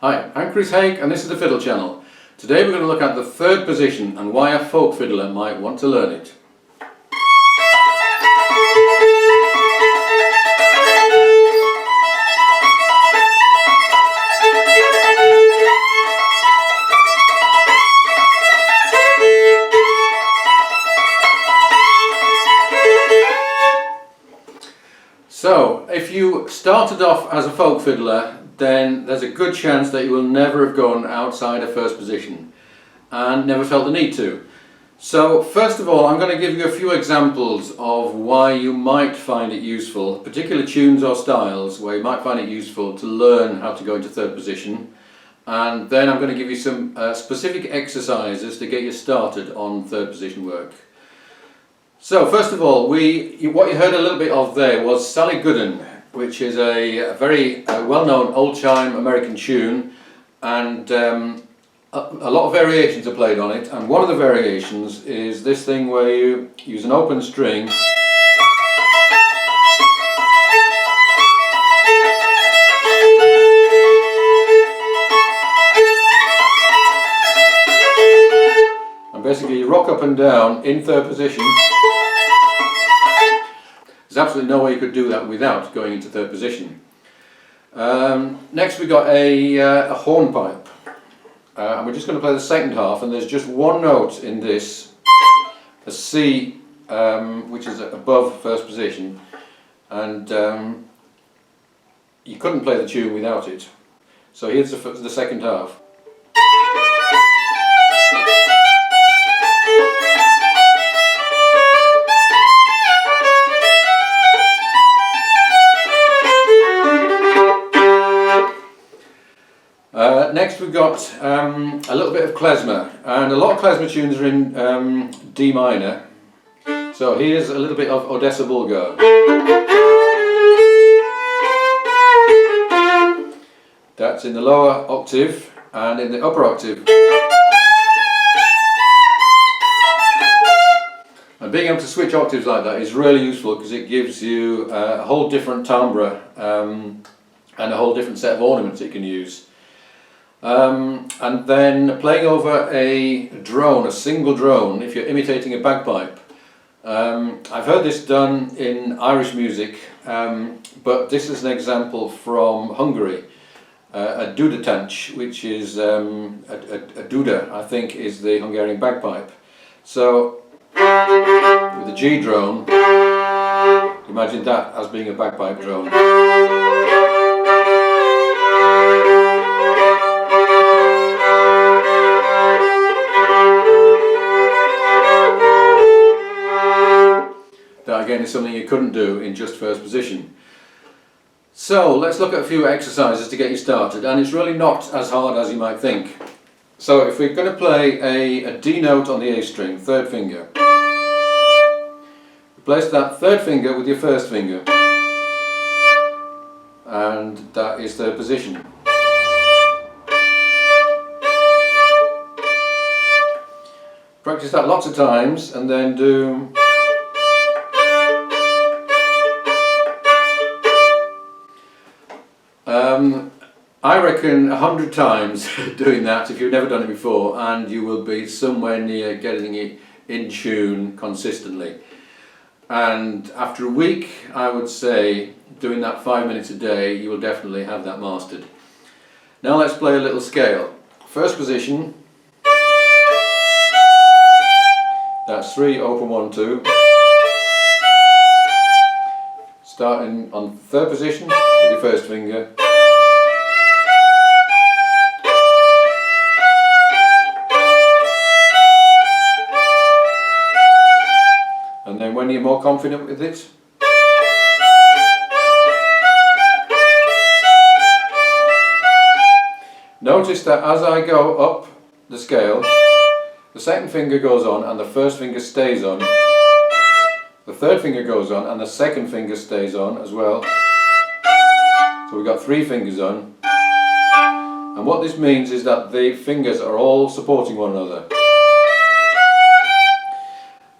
Hi, I'm Chris Haigh and this is the Fiddle channel. Today we're going to look at the third position and why a folk fiddler might want to learn it. So, if you started off as a folk fiddler, then there's a good chance that you will never have gone outside a first position and never felt the need to. So first of all, I'm going to give you a few examples of why you might find it useful, particular tunes or styles where you might find it useful to learn how to go into third position, and then I'm going to give you some specific exercises to get you started on third position work. So first of all, what you heard a little bit of there was Sally Gooden, which is a very well-known old-time American tune, and a lot of variations are played on it, and one of the variations is this thing where you use an open string and basically you rock up and down in third position. There's absolutely no way you could do that without going into third position. Next we got a hornpipe, and we're just going to play the second half, and there's just one note in this, a C, which is above first position, and you couldn't play the tune without it. So here's the second half. Next we've got a little bit of klezmer, and a lot of klezmer tunes are in D minor. So here's a little bit of Odessa Bulgar. That's in the lower octave, and in the upper octave. And being able to switch octaves like that is really useful because it gives you a whole different timbre and a whole different set of ornaments that you can use. And then playing over a drone, a single drone, if you're imitating a bagpipe. I've heard this done in Irish music, but this is an example from Hungary. A dudatanch, which is a duda, I think, is the Hungarian bagpipe. So, with the G drone, imagine that as being a bagpipe drone. That again is something you couldn't do in just first position. So let's look at a few exercises to get you started, and it's really not as hard as you might think. So if we're going to play a D note on the A string, third finger, replace that third finger with your first finger, and that is third position. Practice that lots of times and then do I reckon 100 times doing that if you've never done it before, and you will be somewhere near getting it in tune consistently. And after a week, I would say, doing that 5 minutes a day, you will definitely have that mastered. Now let's play a little scale. First position, that's 3, open 1, 2. Starting on third position with your first finger. And then when you're more confident with it, notice that as I go up the scale, the second finger goes on and the first finger stays on. The third finger goes on and the second finger stays on as well. So we've got 3 fingers on. And what this means is that the fingers are all supporting one another.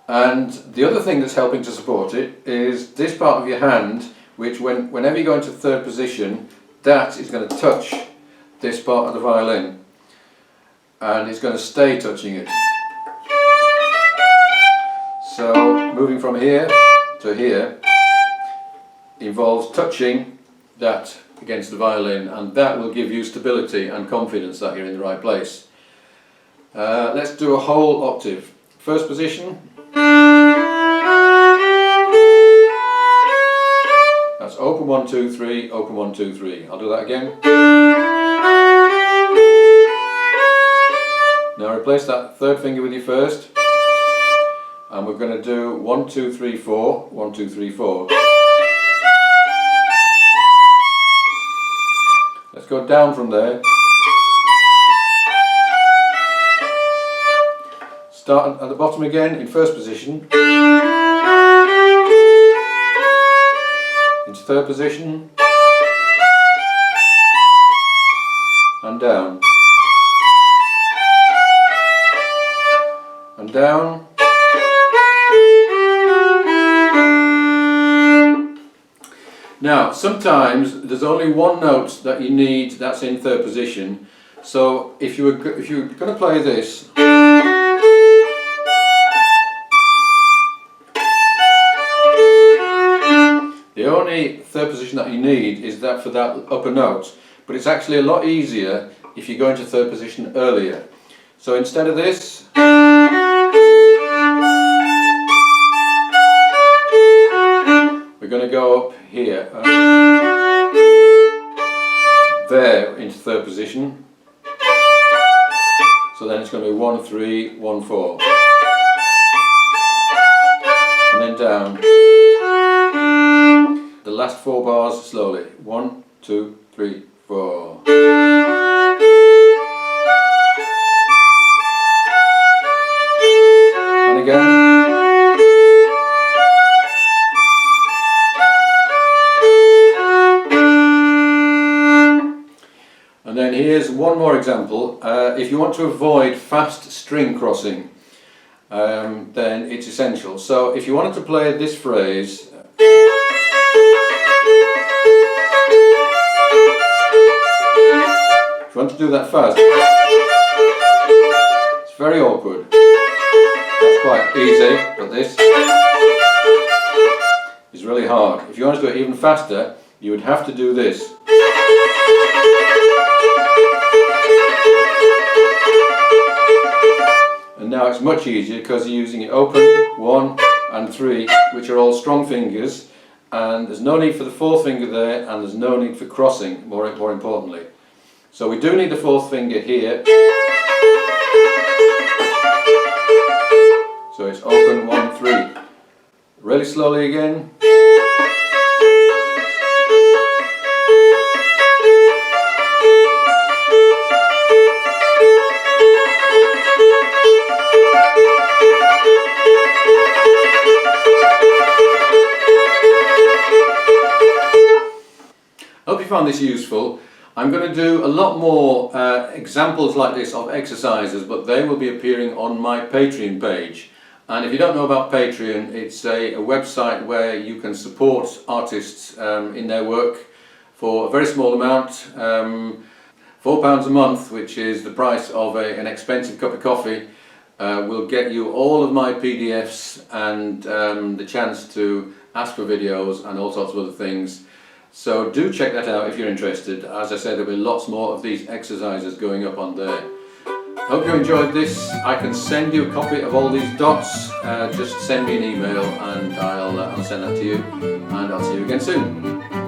And the other thing that's helping to support it is this part of your hand, which whenever you go into third position, that is going to touch this part of the violin, and it's going to stay touching it. So moving from here to here involves touching that against the violin, and that will give you stability and confidence that you're in the right place. Let's do a whole octave. First position. That's open 1, 2, 3, open 1, 2, 3. I'll do that again. Now replace that third finger with your first, and we're going to do 1, 2, 3, 4, 1, 2, 3, 4. Let's go down from there. Start at the bottom again in first position. Into third position. And down. And down. Now, sometimes there's only one note that you need that's in third position. So if you're going to play this, the only third position that you need is that for that upper note. But it's actually a lot easier if you go into third position earlier. So instead of this, we're going to go up here, there into third position. So then it's going to be 1, 3, 1, 4, and then down. The last 4 bars slowly. 1, 2, 3, 4. And again. And then here's one more example. If you want to avoid fast string crossing, then it's essential. So if you wanted to play this phrase, if you want to do that fast, it's very awkward. That's quite easy, but this is really hard. If you want to do it even faster, you would have to do this. And now it's much easier because you're using it open, 1 and 3, which are all strong fingers, and there's no need for the 4th finger there, and there's no need for crossing, more importantly. So we do need the 4th finger here. So it's open, 1, 3. Really slowly again. I hope you found this useful. I'm going to do a lot more examples like this of exercises, but they will be appearing on my Patreon page. And if you don't know about Patreon, it's a website where you can support artists in their work for a very small amount. £4 a month, which is the price of an expensive cup of coffee, will get you all of my PDFs and the chance to ask for videos and all sorts of other things. So do check that out if you're interested. As I said, there'll be lots more of these exercises going up on there. Hope you enjoyed this. I can send you a copy of all these dots. Just send me an email and I'll send that to you. And I'll see you again soon.